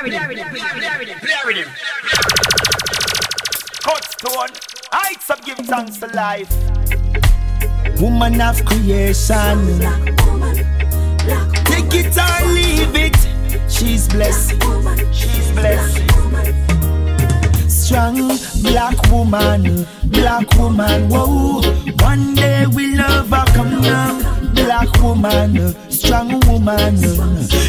rhythm. Cut stone, heights of give thanks to life. Woman of creation, take it or leave it. She's blessed, she's blessed. Strong black woman, whoa. One day we'll overcome now. Black woman, strong woman.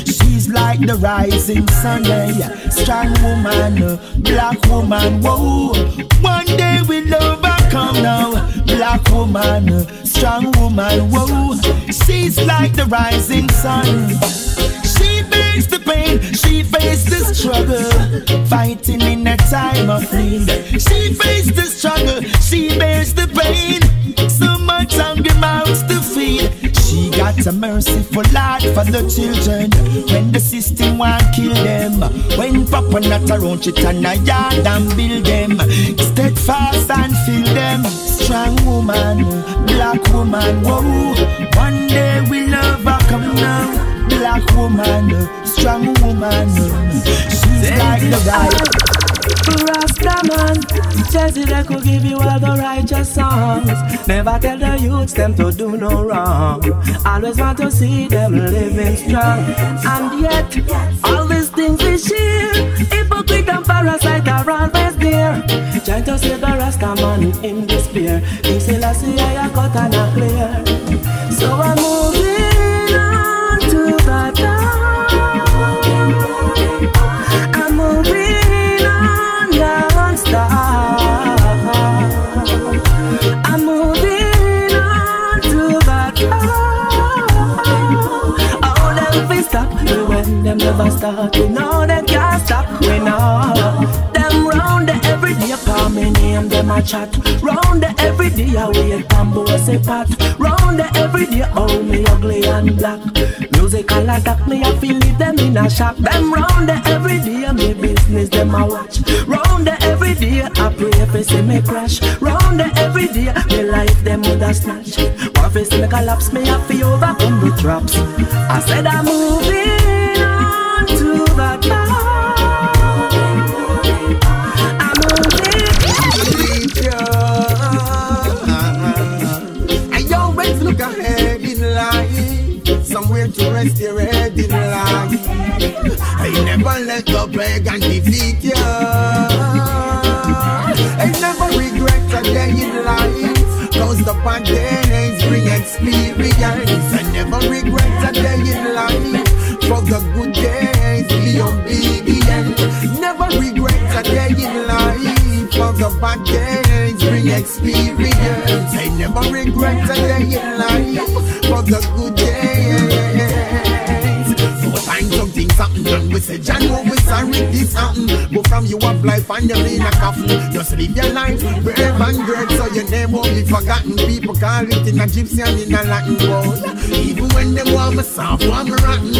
She's like the rising sun, yeah. Strong woman, black woman, whoa. One day we'll overcome now. Black woman, strong woman, whoa. She's like the rising sun. She bears the pain, she faced the struggle, fighting in a time of need. She faced the struggle, she bears the pain. So much hungry mouths to feed. She got a merciful heart for the children. When the system won't kill them, when Papa not around, she turn a yard and build them. Steadfast and fill them. Strong woman, black woman, whoa. One day we'll overcome now. Black woman, strong woman. She's like the right Rastaman, Jesse they could give you all the righteous songs. Never tell the youths them to do no wrong. Always want to see them living strong. And yet, all these things we share, hypocrite and parasite are always there. Trying to save the Rastaman in despair. He say, I see I cut and I clear. So I'm moving on to the top. I'm moving on, non-stop. I'm moving on to the top. Oh, them fi stop when them never start. We know them can't stop. We know them round the every day. Call me name, them a chat. Round the every day, I wait bamboo say pat. Round the every day, oh me ugly and black. Musical attack me, I feel leave them in a shock. Them round the every day, me business them a watch. Round the every day, I pray if they see me crash. Round the every day, me life them with a snatch. One face me collapse, me I feel overcome the traps. I said I'm moving on to the top. I always look ahead in life, somewhere to rest your head in life. I never let go beg and defeat you. I never regret a day in life, cause the bad days bring experience. I never regret a day in life, for the good days be obedient. Never regret a day in life, for the bad days bring experience. I never regret a day in life, for the good days. So time something happen and we say, John, oh, we sorry this happen. But from you up life and you're in a coffin. Just live your life brave and great, so your name won't be forgotten. People call it in a gypsy and in a Latin word. Even when they want me soft, want me rotten,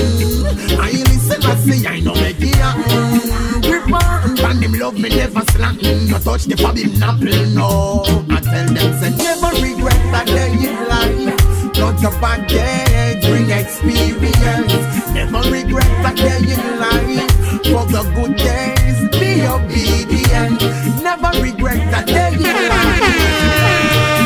I listen and say, I know make it happen. Grip on and him love me never slacken. No touch the forbidden apple, no. I tell them, say, never regret that day in life. Not the bad days bring experience. Never regret that day in life, for the good days be obedient. Never regret that day in life.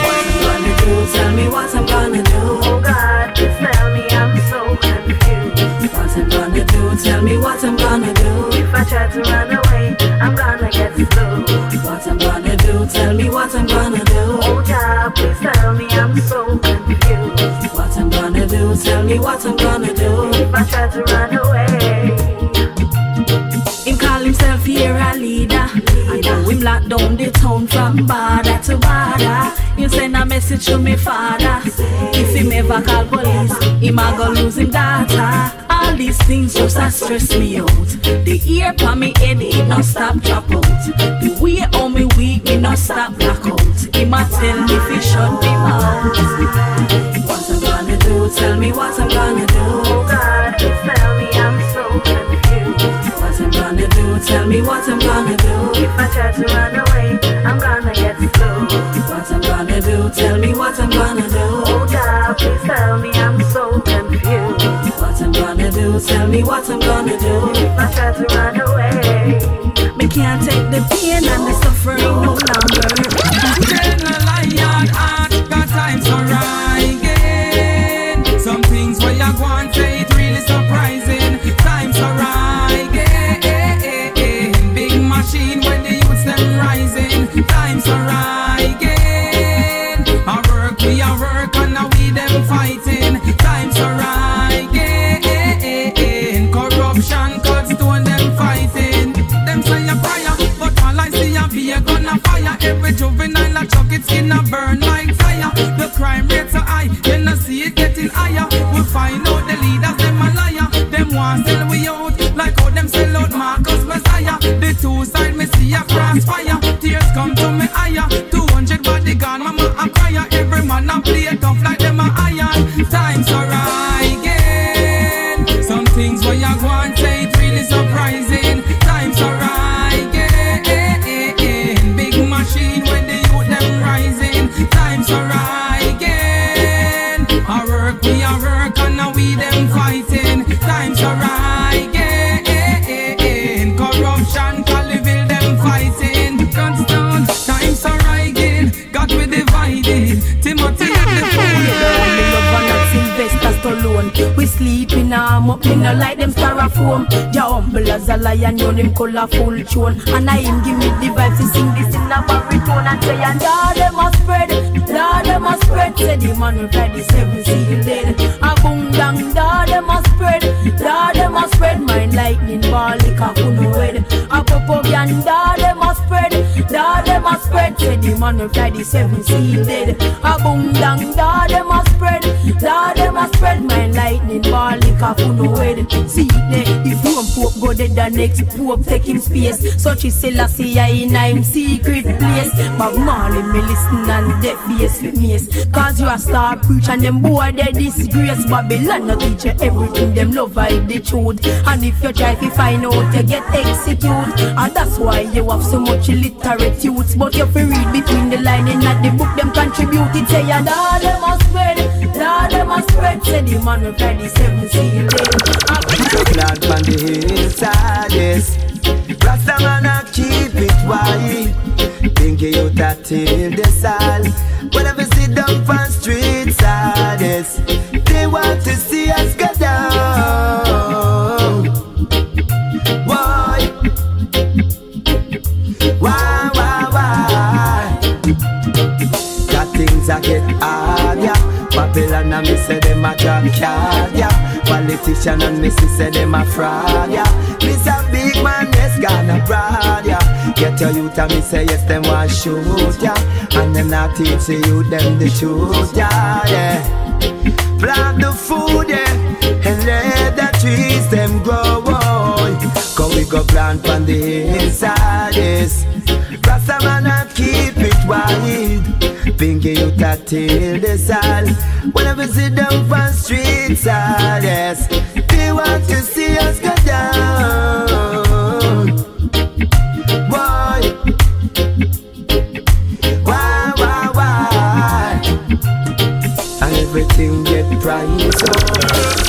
What I'm gonna do, tell me what I'm gonna do. Oh God, please tell me, I'm so confused. What I'm gonna do, tell me what I'm gonna do. If I try to run away, I'm gonna get slow. What I'm gonna do, tell me what I'm gonna do. Oh God, please tell me, I'm so confused. What I'm gonna do, tell me what I'm gonna do. If I try to run away. Him call himself here a leader. I know him lock down the town from border to border. He send a message to me father. If him ever call police, him a go lose him data. All these things just a stress me out. The ear pa me head, it no stop drop out. The way how me weak, me no stop black out. Him a tell me fi shut me mouth. What I'm gonna do, tell me what I'm gonna do. Oh God, please tell me, I'm so confused. What I'm gonna do, tell me what I'm gonna do. If I try to run away, I'm gonna get slow. What I'm gonna do, tell me what I'm gonna do. Oh God, please tell me, I'm so confused. What I'm gonna do, tell me what I'm gonna do. If I try to run away. can't take the pain and the suffering no longer. Tell a lion heart, got times are again. Some things where you go and say it really surprising. Times are again. Big machine when the youths them rising. Times are again. Our work we are work and now we them fighting. Times are again. Corruption, cut stone them fighting. Them say a prayer, but all I see a be a gun a fire. Every juvenile a chuck its skin a burn like fire. The crime rates are high, you not see it getting higher. We find out the leaders them a liar. Them want sell we out like how them sell out Marcus Messiah. The two side me see a crossfire. Tears come to me higher. 200 body gone, mama a crier. Every man a play tough like them a iron. Times are again. Some things where you go and say it really surprising. Times are again. Big machine when the youth them rising. Times are again. Our work we are work and now we them fighting. Times are again. Corruption, Colliville them fighting. Guns down. Times are again. God we divided. Timothy and the fool. Investors to loan. We sleep in arm up, me no like them styrofoam. Ja humble as a lion, you them colorful tune. And I him give me the vibes to sing this in a baritone and say, and all them a spread, all them a spread. Say the man who fly the 7 seal dead. A boom dang, all them a spread, all them a spread. Mind lightning ball like a kuno head. A propaganda, all them a spread, all them a spread. Say the man who fly the 7 seal dead. A boom dang, all them a spread, all them a spread. Mind lightning ball like a kuno head. See there, if one pope go dead, the next pope take him space. Such is Selassie in him secret place. But Marley me listen and deaf bass with mace. Cause you a star preach and them boy they disgrace. Babylon no teach you everything, them love hide the truth. And if you try to find out, you get execute. And that's why you have so much illiterate youths. But you fi read between the line and at the book them contribute. It say and all them a spread, all them a spread. Say the man will fly the 7 seal dead. Land on the hillside, yes. Rasta man a keep it wide. Think you that till the sun. Whenever sit down from street side, yes. They want to see us go down. Why? Why? Got things I get hard, yeah. Babylon and me say them a drop card, yeah. Politician and me say them a fraud, yeah. Miss a big man, yes, gonna abroad, yeah. Get your youth and me say yes, them want shoot, yeah. And them not teach you them the truth, yeah. Plant the food, yeah, and let the trees them grow, boy. Cause we go plant on the hillside, yes. Rasta man a keep it wide. Pinky you that till the sun. Whenever sit down from street side, yes. They want to see us go down. Boy, why? And everything get priced up.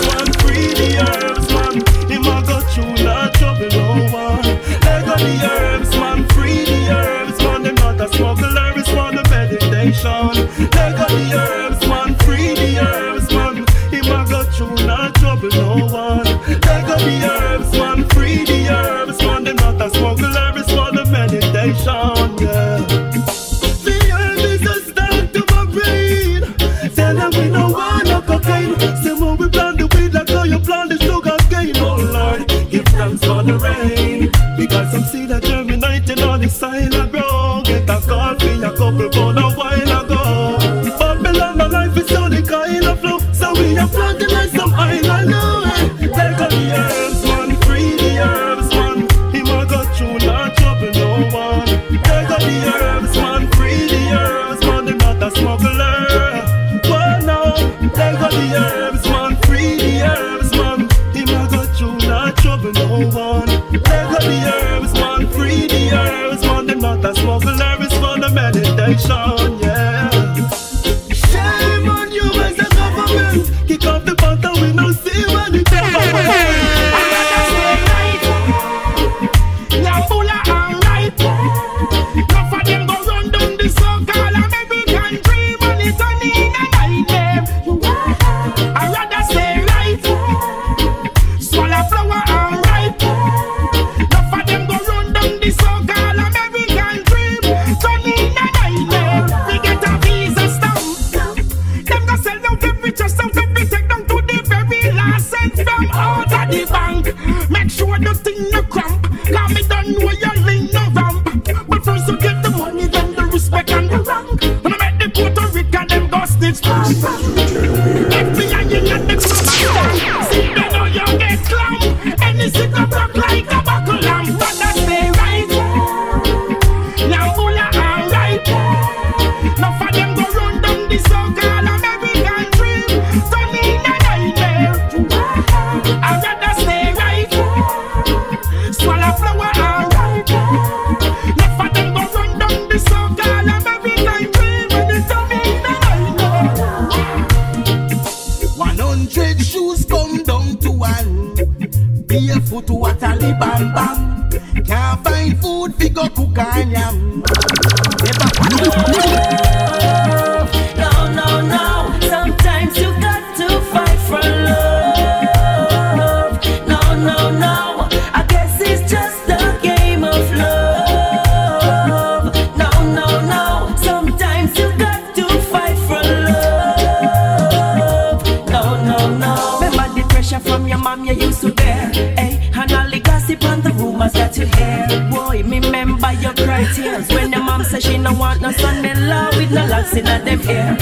Man, free the herbs, man. Him a go through, not trouble no one. Let go the herbs, man. Free the herbs, man. Them not a smuggler, it's for the meditation. Let go the herbs, man. Free the herbs, man. Him a go through, not trouble no one. Let go the herbs, man. Free the herbs, man. Them not a smuggler, it's for the meditation, yeah. The herb is a start to my brain. Tell them we no want no cocaine. Say when we plant the weed like how you plant the sugar cane. Oh Lord, give thanks for the rain. Because some seed that germinating on the soil and grow. Get a call for your couple for a while ago. Babylon, the life is only kind of flow. So we are planting like some island. Take all the herbs, man. Free the herbs, man. Him a go through, not trouble no one. Take all the herbs, man. Free the herbs, man. Them not a smuggler. Well, no. Take all the herbs, man. Free the herbs, man. Him a go through, not trouble no one. Take all the herbs, man. Free the herbs, man. Them not a smuggler. It's for the meditation, yeah. Shame on you as a government. Kick off the button, we no see when it comes. Now full of flower alright. Enough of them go run down the circle of every time dream when it's coming night. 100 shoes come down to one. Barefoot water li bam bam. Can't find food fi go cook and yam. No, no, no. Sometimes you got to fight for love. No, no, no. I guess it's just a game of love. No, no, no. Sometimes you got to fight for love. No, no, no. Remember the pressure from your mom you used to bear. Hey, and all the gossip and the rumors that you hear. Boy, me remember your cry tears when your mom said she no want no son-in-law with no locks in them hair.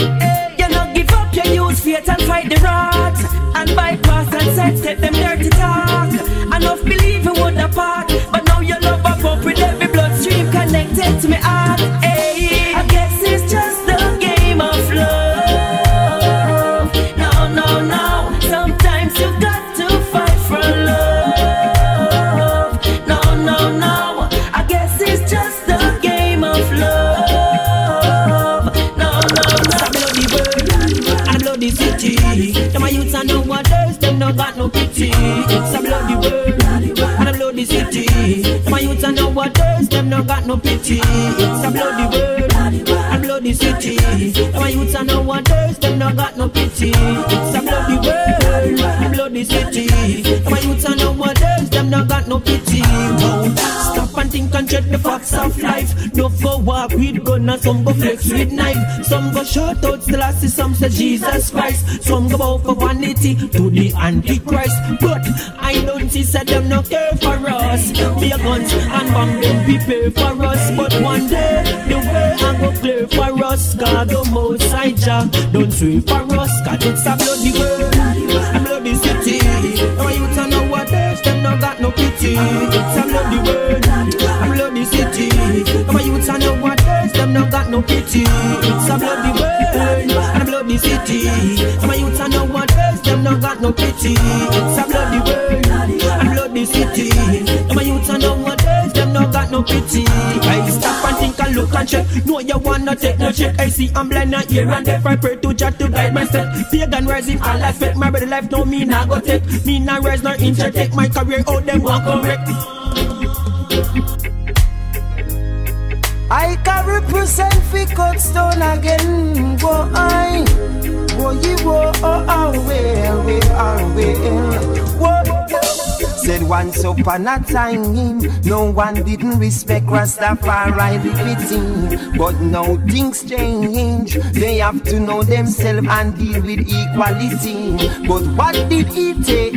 You no give up, you use faith and fight the rocks, and bypass and sidestep them dirty talk. Enough believing would apart, but now your love up with every bloodstream connected to me heart. Hey, I guess it's just a game of love. No, no, no. Sometimes you got to fight for love. No, no, no. I guess it's just a game of love. No, no, no. I blow the world and I blow the city. Them a youths and nowadays, them no got no pity. It's a blow the world and I blow the city. Them a youths and nowadays, them no got no pity. It's a blow the world and blow the city. Them a youths and nowadays, them no got no pity. It's a blow the world and blow the city. Them a youths and nowadays, them no got no pity. No. Stop and think and check the facts of life. No go walk with gun and some go flex with knife. Some go shout out the last, some say Jesus Christ. Some go bow for vanity to the Antichrist. But I don't see said them no care for us. Be a guns and bomb them prepare for us. But one day the way I go clear for us. God the most high Jah don't sway for us. Cause it's a bloody world, a bloody city. Now youth and nowadays them no got no pity. It's a bloody world, a bloody city. Now youth and nowadays them no got no pity. It's a bloody world, a bloody city. Now youth and nowadays them no got no pity. It's a bloody world, a bloody city. Now youth and nowadays them no got no pity. I stop and think and look and check. No, you wanna take no check. I see I'm blind and here and there. I pray to Jah to guide my step. Pagan rising all I fake. My brother life no me nah go take. Me nah rise nor inch take my career out them walk correct. I can represent fi cut stone again. Go I, go you go away. Said once upon a time, no one didn't respect Rastafari liberty. But now things change. They have to know themselves and deal with equality. But what did it take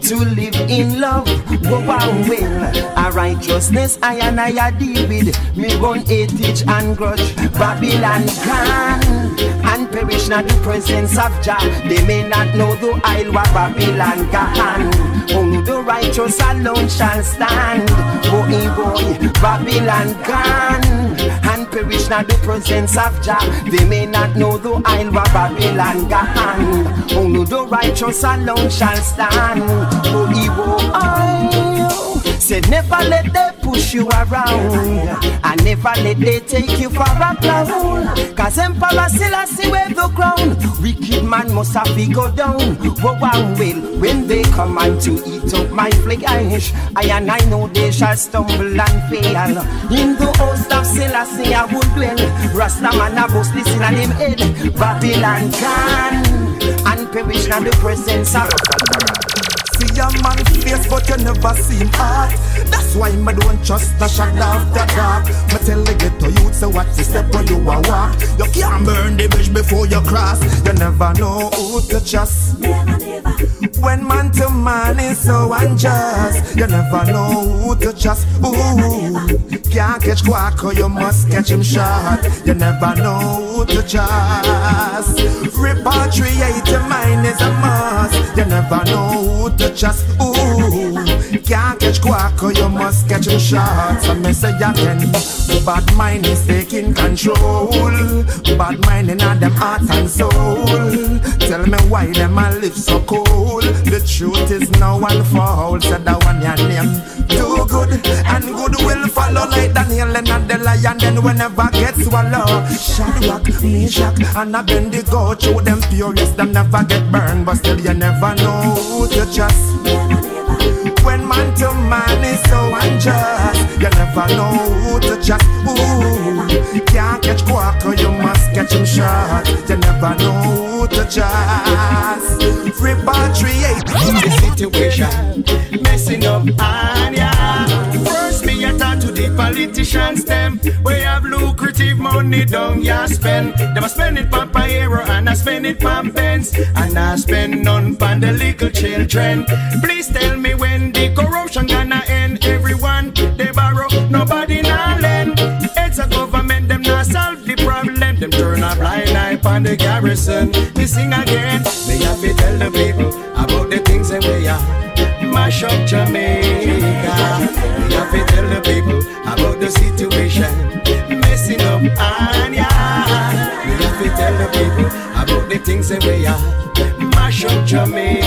to live in love? Go on well, a righteousness I and I deal with. Me gun heritage and grudge. Babylon gone and perish not the presence of Jah. They may not know the isle where Babylon gone. Only the righteous alone shall stand. Boy, boy, Babylon gone and perish not the presence of Jah. They may not know the isle where Babylon gone. Only the righteous alone shall stand. Boy, boy, said never let them push you around, and never let they take you for a clown. Cause Emperor Selassie wear the crown. Wicked man must have to go down. Woe and will when they come and to eat up my flesh. I and I know they shall stumble and fail. In the host of Selassie I would dwell. Rasta man a boast this in him head. Babylon gone and perish in the presence of. See a man face but you never see him heart. That's why me don't trust the shot after dark. Me tell the ghetto youth so what the step when you a walk. You can't burn the bridge before you cross. You never know who to trust. Never. When man to man is so unjust. You never know who to trust. Ooh, can't catch Quacker, you must catch him short. You never know who to trust. Repatriate your mind is a must. You never know who to trust. Ooh, can't catch Quacker, you must catch him short. So me say you can. Bad mind is taking control. Bad mind in them heart and soul. Tell me why them a live so cold. The truth is no one falls. So that one your name. Do good and good will follow. Like Daniel and the lion. Then whenever get swallowed. Shadrach, Meshach and Abednego. Through them furious, them never get burned. But still you never know who to trust. When man to man is so unjust, you never know who to trust. Ooh, can't catch Quacker, you must catch him short. You never know who to trust. Repatriate the situation, messing up Anya. First me a talk to the politicians them. We have lucrative money down ya spend. Them a spend it for hero and I spend it for pence. And I spend none for the little children. Please tell me when the corruption gonna end. Everyone they borrow, nobody nah lend. It's a government, them not solve the problem. Them turn a blind eye on the garrison. Me sing again, me have to tell the people about the things that we are. Mash up Jamaica. Me have to tell the people about the situation, messing up Anya. Me have to tell the people about the things that we are. Mash up Jamaica.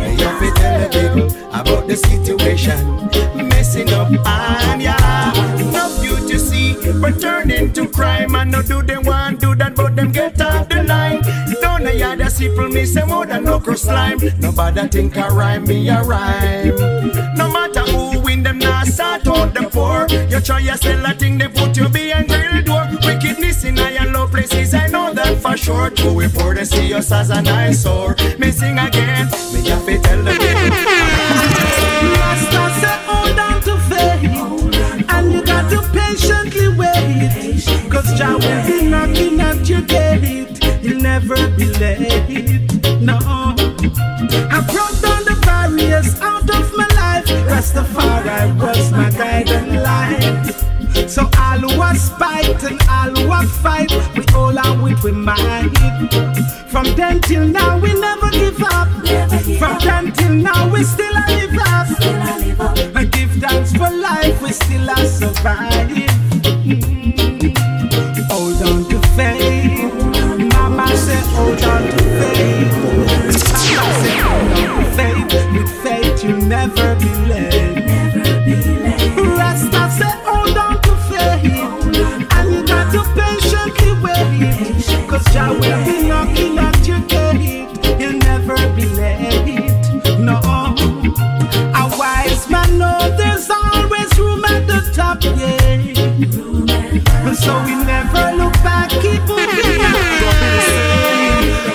Me have to tell the people about the situation, messing up Anya. Enough you to see, returning to crime. And no do they want do that, but them get off the line. Don't know ya the simple me say more than no cross slime. Nobody think I rhyme, me a rhyme. No matter who win them, not sort out the poor. You try to sell a thing, they put you behind grill door. Wickedness in high low places, I know that for sure. True we pour they see us as an eyesore. Me sing again, me have to tell the people. Rasta say hold on to faith, and you got to patiently wait, cause Jah will be knocking at your gate. He'll never be late. No, I broke down the barriers out of my life. Rastafari was my guiding light. So all who are spite and all who are fight, we all are with we might. From then till now we never give up. From then till now we still live up. And give thanks for life, we still are survive. Hold on to faith. Mama said hold on to faith. Papa said hold on to faith. With faith you'll never be late. Rasta said hold on to faith, and you got to patiently wait, cause Jah will be knocking at your gate. He'll never be late. No, a wise man knows there's always room at the top, yeah. So we never look back, keep moving.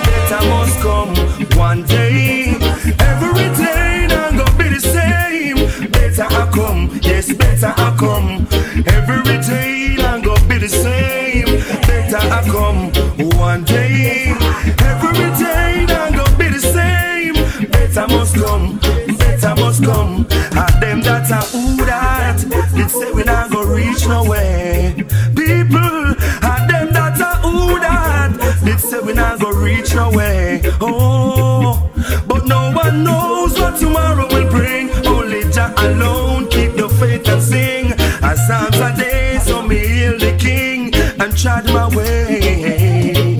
Better must come one day. Every day not gonna be the same. Better I come, yes, better I come. Every day not gonna be the same. Better I come one day. Every day not gonna be the same. Better must come, better must come. And them that are who that, they say we not gonna reach nowhere. People, and them that are who that, they say we not gonna reach nowhere. Oh, but no one knows what tomorrow will bring. Only Jah alone keep the faith and sing. As psalms a day, so me hail the King and trod my way.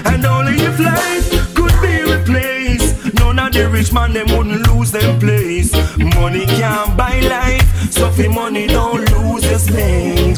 And only if life could be replaced, none of the rich man them wouldn't lose them place. Money can't buy life, so for money don't lose your space.